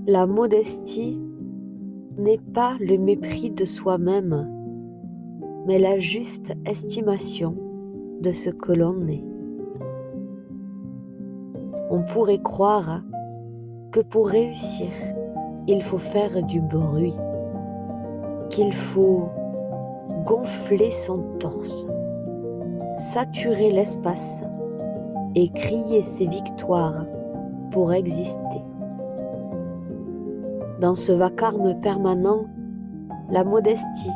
La modestie n'est pas le mépris de soi-même, mais la juste estimation de ce que l'on est. On pourrait croire que pour réussir, il faut faire du bruit, qu'il faut gonfler son torse, saturer l'espace et crier ses victoires pour exister. Dans ce vacarme permanent, la modestie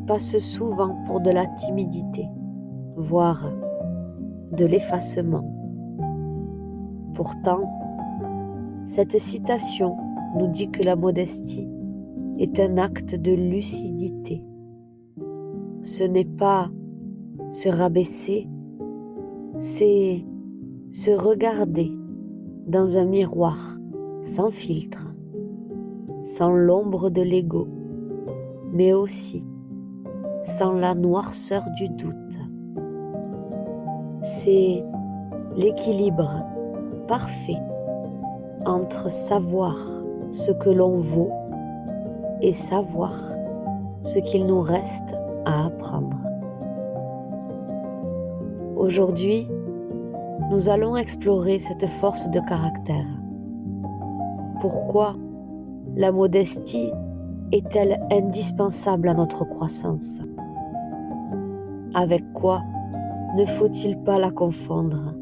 passe souvent pour de la timidité, voire de l'effacement. Pourtant, cette citation nous dit que la modestie est un acte de lucidité. Ce n'est pas se rabaisser, c'est se regarder dans un miroir sans filtre, sans l'ombre de l'ego, mais aussi sans la noirceur du doute. C'est l'équilibre parfait entre savoir ce que l'on vaut et savoir ce qu'il nous reste à apprendre. Aujourd'hui, nous allons explorer cette force de caractère. Pourquoi la modestie est-elle indispensable à notre croissance? Avec quoi ne faut-il pas la confondre?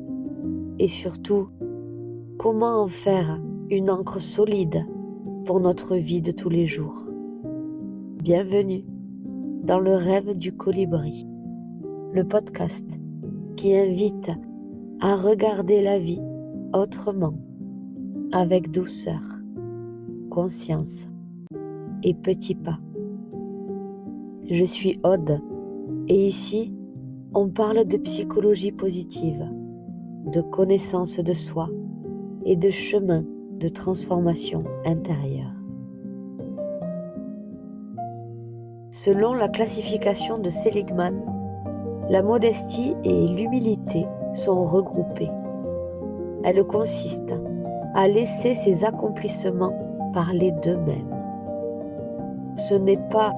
Et surtout, comment en faire une ancre solide pour notre vie de tous les jours? Bienvenue dans le rêve du colibri, le podcast qui invite à regarder la vie autrement, avec douceur, conscience et petits pas. Je suis Aude et ici, on parle de psychologie positive, de connaissance de soi et de chemin de transformation intérieure. Selon la classification de Seligman, la modestie et l'humilité sont regroupées. Elle consiste à laisser ses accomplissements parler d'eux-mêmes. Ce n'est pas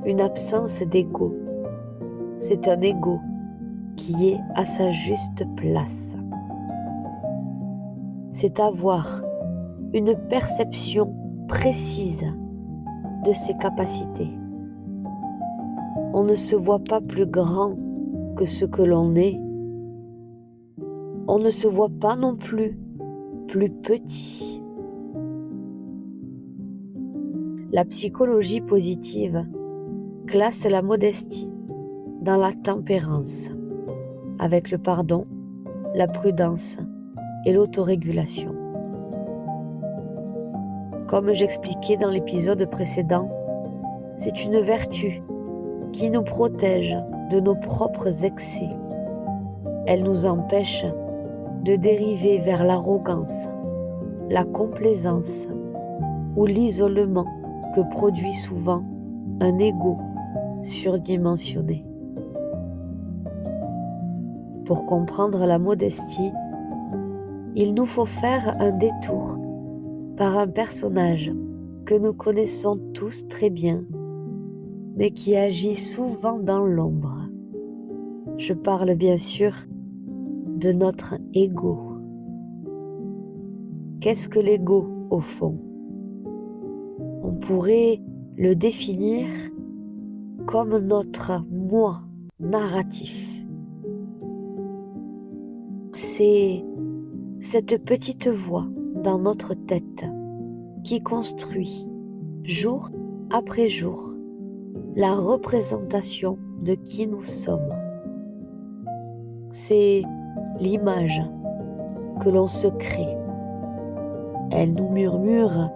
une absence d'ego, c'est un ego qui est à sa juste place. C'est avoir une perception précise de ses capacités. On ne se voit pas plus grand que ce que l'on est. On ne se voit pas non plus plus petit. La psychologie positive classe la modestie dans la tempérance, avec le pardon, la prudence et l'autorégulation. Comme j'expliquais dans l'épisode précédent, c'est une vertu qui nous protège de nos propres excès. Elle nous empêche de dériver vers l'arrogance, la complaisance ou l'isolement que produit souvent un ego surdimensionné. Pour comprendre la modestie, il nous faut faire un détour par un personnage que nous connaissons tous très bien, mais qui agit souvent dans l'ombre. Je parle bien sûr de notre ego. Qu'est-ce que l'ego au fond? On pourrait le définir comme notre moi narratif. C'est cette petite voix dans notre tête qui construit jour après jour la représentation de qui nous sommes. C'est l'image que l'on se crée. Elle nous murmure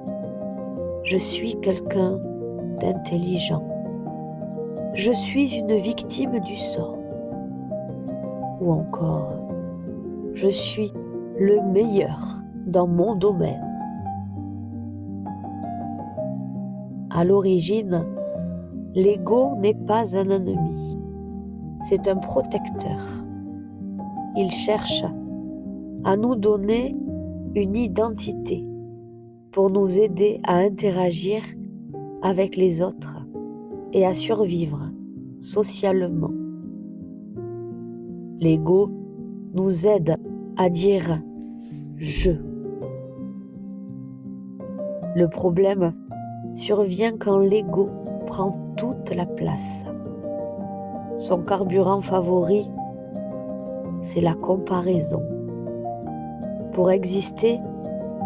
« Je suis quelqu'un d'intelligent. Je suis une victime du sort. » Ou encore « Je suis le meilleur dans mon domaine. » À l'origine, l'ego n'est pas un ennemi, c'est un protecteur. Il cherche à nous donner une identité pour nous aider à interagir avec les autres et à survivre socialement. L'ego nous aide à dire « je ». Le problème survient quand l'ego prend toute la place. Son carburant favori, c'est la comparaison. Pour exister,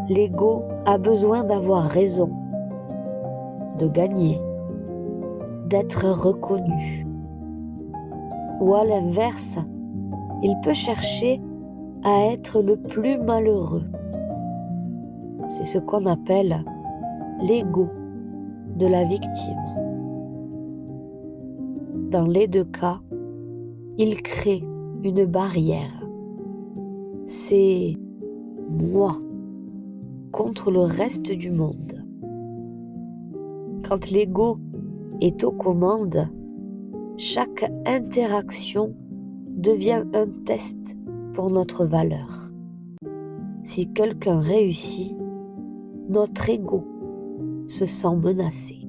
l'ego a besoin d'avoir raison, de gagner, d'être reconnu. Ou à l'inverse, il peut chercher à être le plus malheureux. C'est ce qu'on appelle l'ego de la victime. Dans les deux cas, il crée une barrière. C'est moi contre le reste du monde. Quand l'ego est aux commandes, chaque interaction devient un test pour notre valeur. Si quelqu'un réussit, notre ego se sent menacé.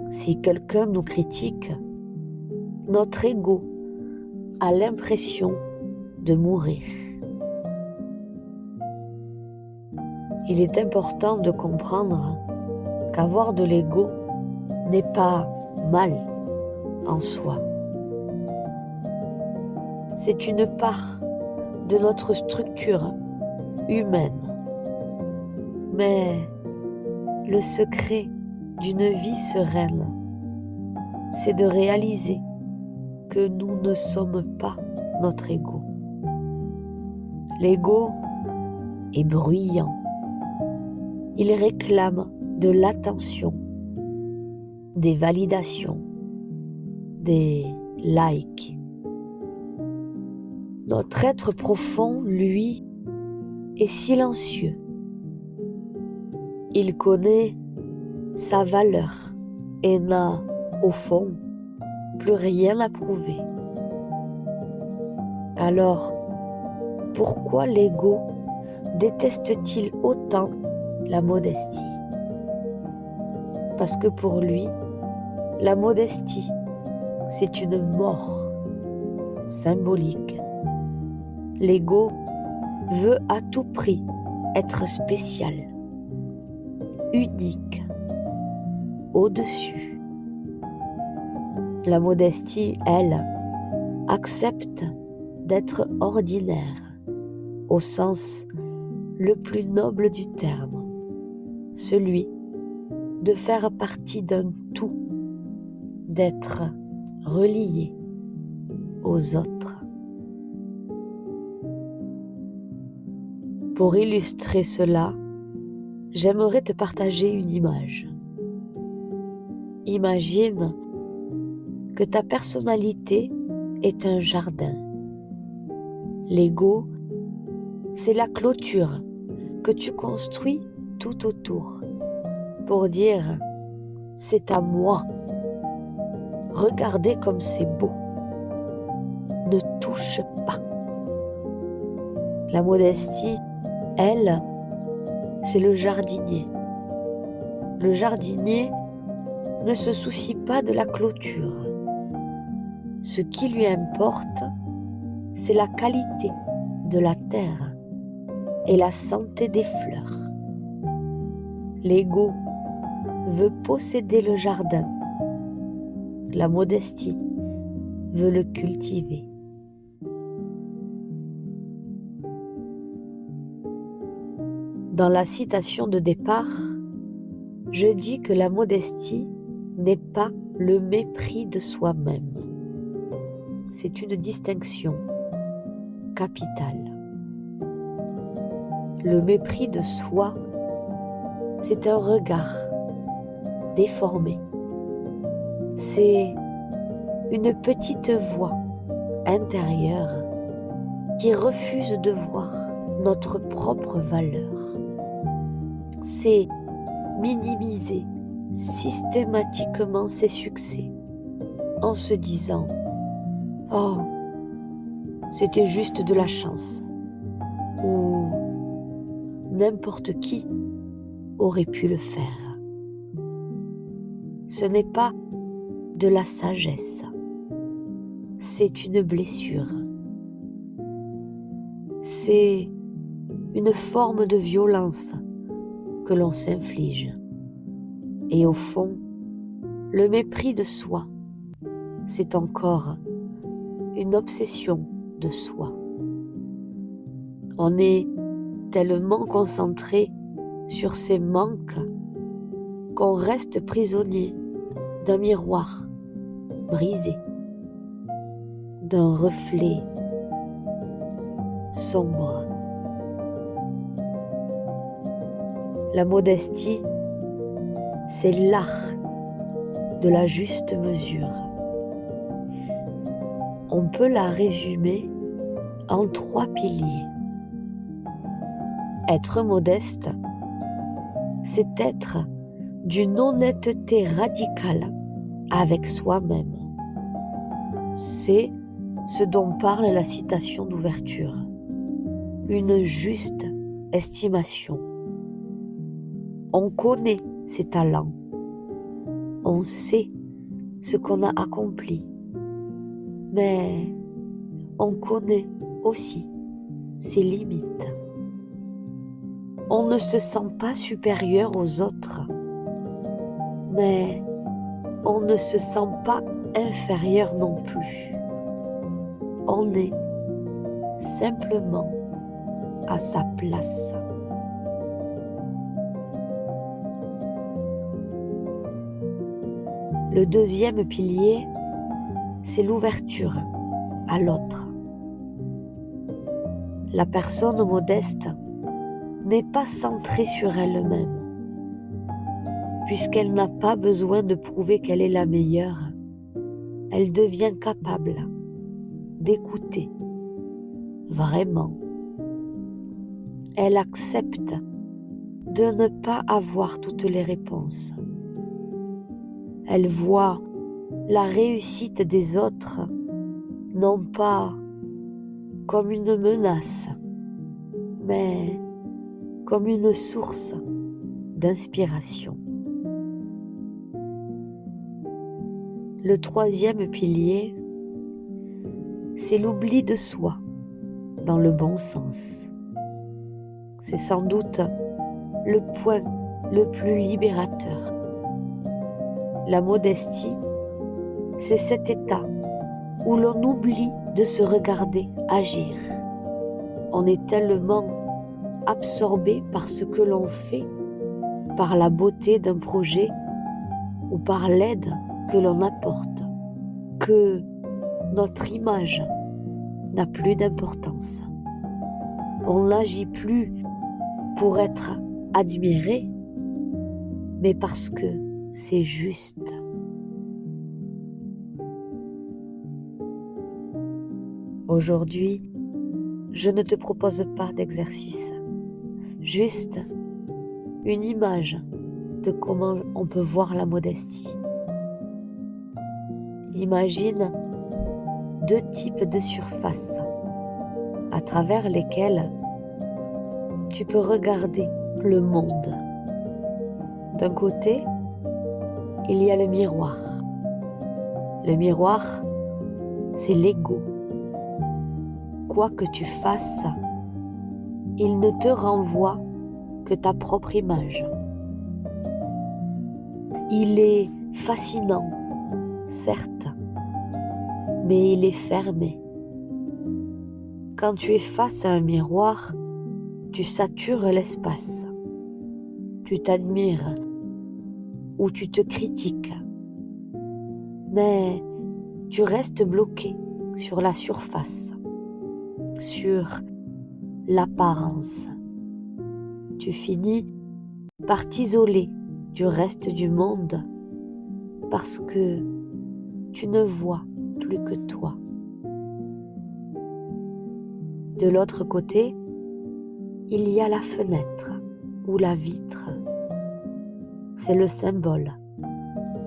Si quelqu'un nous critique, notre ego a l'impression de mourir. Il est important de comprendre qu'avoir de l'ego n'est pas mal en soi. C'est une part de notre structure humaine. Mais le secret d'une vie sereine, c'est de réaliser que nous ne sommes pas notre ego. L'ego est bruyant. Il réclame de l'attention, des validations, des likes. Notre être profond, lui, est silencieux. Il connaît sa valeur et n'a, au fond, plus rien à prouver. Alors, pourquoi l'ego déteste-t-il autant la modestie? Parce que pour lui, la modestie, c'est une mort symbolique. L'ego veut à tout prix être spécial, unique, au-dessus. La modestie, elle, accepte d'être ordinaire, au sens le plus noble du terme, celui de faire partie d'un tout, d'être relié aux autres. Pour illustrer cela, j'aimerais te partager une image. Imagine que ta personnalité est un jardin. L'ego, c'est la clôture que tu construis tout autour pour dire « c'est à moi ». Regardez comme c'est beau. Ne touche pas. La modestie, elle, c'est le jardinier. Le jardinier ne se soucie pas de la clôture. Ce qui lui importe, c'est la qualité de la terre et la santé des fleurs. L'ego veut posséder le jardin. La modestie veut le cultiver. Dans la citation de départ, je dis que la modestie n'est pas le mépris de soi-même. C'est une distinction capitale. Le mépris de soi, c'est un regard déformé. C'est une petite voix intérieure qui refuse de voir notre propre valeur. C'est minimiser systématiquement ses succès en se disant « Oh, c'était juste de la chance » ou « n'importe qui aurait pu le faire. Ce n'est pas de la sagesse, c'est une blessure. C'est une forme de violence que l'on s'inflige. Et au fond, le mépris de soi, c'est encore une obsession de soi. On est tellement concentré sur ces manques qu'on reste prisonnier d'un miroir brisé, d'un reflet sombre. La modestie, c'est l'art de la juste mesure. On peut la résumer en 3 piliers. Être modeste, c'est être d'une honnêteté radicale avec soi-même. C'est ce dont parle la citation d'ouverture. Une juste estimation. On connaît ses talents. On sait ce qu'on a accompli. Mais on connaît aussi ses limites. On ne se sent pas supérieur aux autres, mais on ne se sent pas inférieur non plus. On est simplement à sa place. Le deuxième pilier, c'est l'ouverture à l'autre. La personne modeste n'est pas centrée sur elle-même. Puisqu'elle n'a pas besoin de prouver qu'elle est la meilleure, elle devient capable d'écouter vraiment. Elle accepte de ne pas avoir toutes les réponses. Elle voit la réussite des autres non pas comme une menace, mais comme une source d'inspiration. Le troisième pilier, c'est l'oubli de soi dans le bon sens. C'est sans doute le point le plus libérateur. La modestie, c'est cet état où l'on oublie de se regarder agir. On est tellement absorbé par ce que l'on fait, par la beauté d'un projet ou par l'aide que l'on apporte, que notre image n'a plus d'importance. On n'agit plus pour être admiré, mais parce que c'est juste. Aujourd'hui, je ne te propose pas d'exercice, juste une image de comment on peut voir la modestie. Imagine 2 types de surfaces à travers lesquelles tu peux regarder le monde. D'un côté, il y a le miroir. Le miroir, c'est l'ego. Quoi que tu fasses, il ne te renvoie que ta propre image. Il est fascinant, certes, mais il est fermé. Quand tu es face à un miroir, tu satures l'espace. Tu t'admires ou tu te critiques. Mais tu restes bloqué sur la surface, sur l'apparence. Tu finis par t'isoler du reste du monde parce que tu ne vois plus que toi. De l'autre côté, il y a la fenêtre ou la vitre. C'est le symbole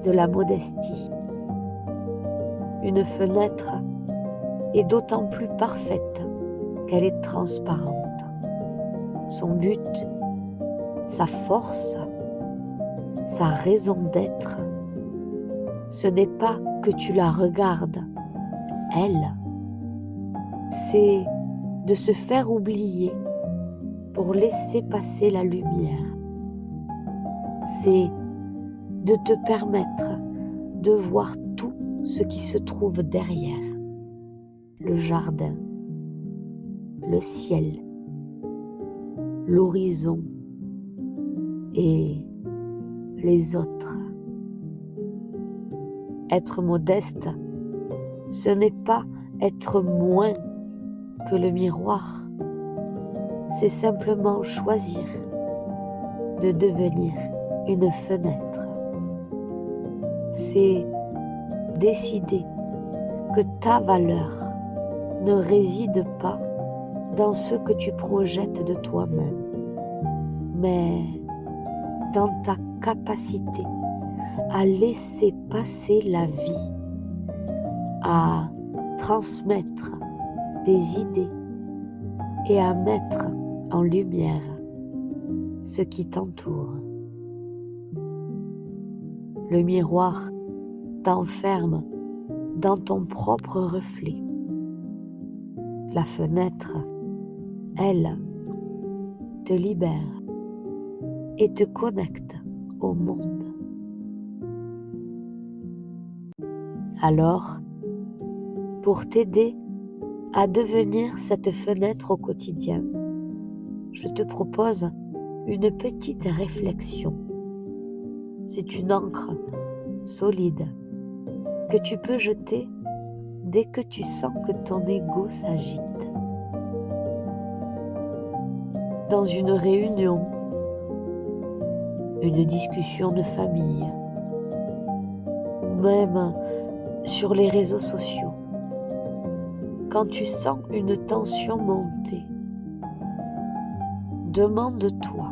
de la modestie. Une fenêtre est d'autant plus parfaite qu'elle est transparente. son but, sa force, sa raison d'être, ce n'est pas que tu la regardes, elle, c'est de se faire oublier pour laisser passer la lumière. C'est de te permettre de voir tout ce qui se trouve derrière. Le jardin, le ciel, l'horizon et les autres. Être modeste, ce n'est pas être moins que le miroir, c'est simplement choisir de devenir une fenêtre. C'est décider que ta valeur ne réside pas dans ce que tu projettes de toi-même, mais dans ta capacité à laisser passer la vie, à transmettre des idées et à mettre en lumière ce qui t'entoure. Le miroir t'enferme dans ton propre reflet. La fenêtre, elle, te libère et te connecte au monde. Alors, pour t'aider à devenir cette fenêtre au quotidien, je te propose une petite réflexion. C'est une encre solide que tu peux jeter dès que tu sens que ton ego s'agite. Dans une réunion, une discussion de famille, ou même sur les réseaux sociaux, quand tu sens une tension monter, demande-toi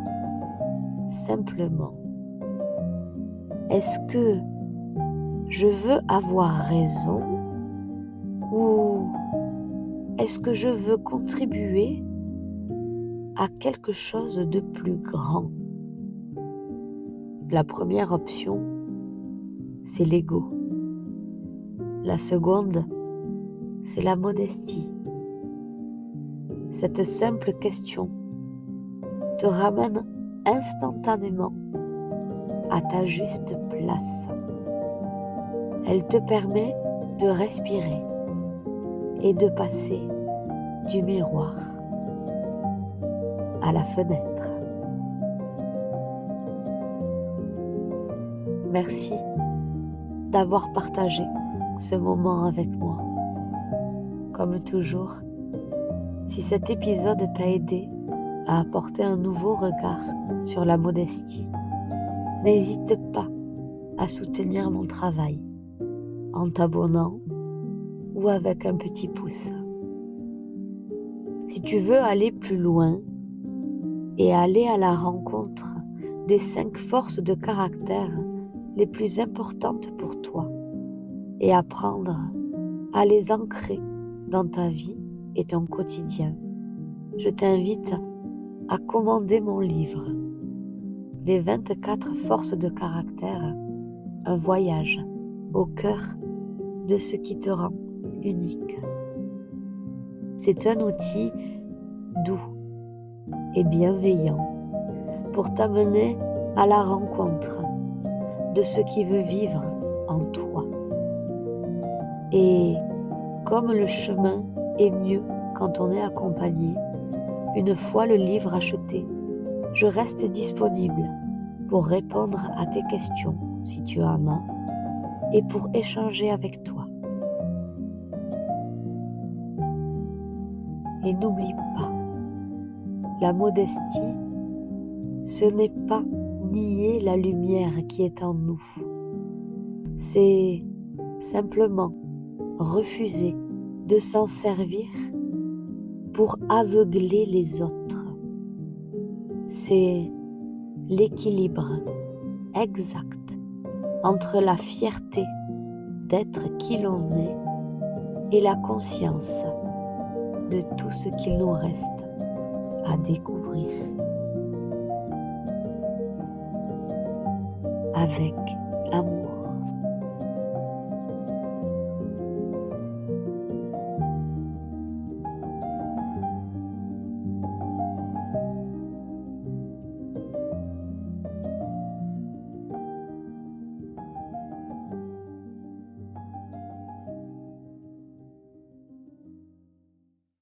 simplement, est-ce que je veux avoir raison ou est-ce que je veux contribuer à quelque chose de plus grand? La première option, c'est l'ego. La seconde, c'est la modestie. Cette simple question te ramène instantanément à ta juste place. Elle te permet de respirer et de passer du miroir à la fenêtre. Merci d'avoir partagé ce moment avec moi. Comme toujours, si cet épisode t'a aidé à apporter un nouveau regard sur la modestie, n'hésite pas à soutenir mon travail en t'abonnant ou avec un petit pouce. Si tu veux aller plus loin et aller à la rencontre des 5 forces de caractère les plus importantes pour toi et apprendre à les ancrer dans ta vie et ton quotidien, je t'invite à commander mon livre, Les 24 forces de caractère, un voyage au cœur de ce qui te rend unique. C'est un outil doux et bienveillant pour t'amener à la rencontre de ce qui veut vivre en toi. Et comme le chemin est mieux quand on est accompagné, une fois le livre acheté, je reste disponible pour répondre à tes questions si tu en as et pour échanger avec toi. Et n'oublie pas, la modestie, ce n'est pas nier la lumière qui est en nous. C'est simplement refuser de s'en servir pour aveugler les autres. C'est l'équilibre exact entre la fierté d'être qui l'on est et la conscience de tout ce qu'il nous reste à découvrir avec amour.